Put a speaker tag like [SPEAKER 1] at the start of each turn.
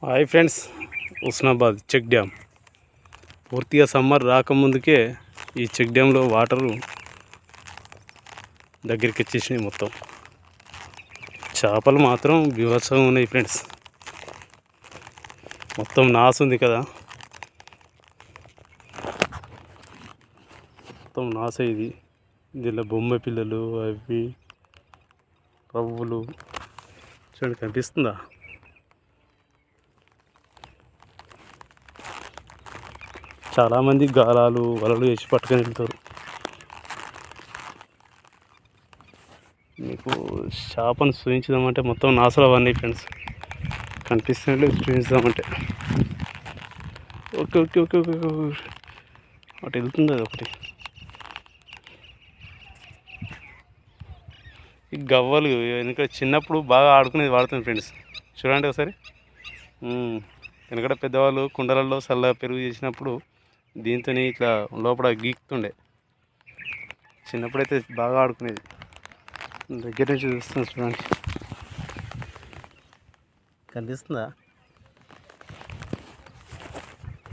[SPEAKER 1] Hi friends, Husnabad check dam పూర్తిగా summer రాకముందుకే ఈ చెక్ డ్యాంలో వాటరు దగ్గరికి వచ్చేసినాయి. మొత్తం చేపలు మాత్రం బీభత్సంగా ఉన్నాయి ఫ్రెండ్స్. మొత్తం నాసు ఉంది కదా, మొత్తం నాసే ఇది. దీనిలో బొమ్మ పిల్లలు అవి రవ్వులు చూడండి, కనిపిస్తుందా? చాలామంది గాలాలు వలలు వేసి పట్టుకొని వెళ్తారు. మీకు చేపను చూపించుదామంటే మొత్తం నాసులు అవన్నీ ఫ్రెండ్స్, కనిపిస్తున్నట్టు చూపించుదామంటే. ఓకే ఓకే ఓకే ఓకే అటు వెళ్తుంది అది ఒకటి. ఈ గవ్వలు ఎందుకంటే చిన్నప్పుడు బాగా ఆడుకునేది వాడుతుంది ఫ్రెండ్స్. చూడండి ఒకసారి. ఎందుకంటే పెద్దవాళ్ళు కుండలలో చల్ల పెరుగు చేసినప్పుడు దీంతో ఇట్లా లోపల గీకుతుండే. చిన్నప్పుడైతే బాగా ఆడుకునేది. దగ్గర నుంచి చూస్తుంది చూడండి, కనిపిస్తుందా?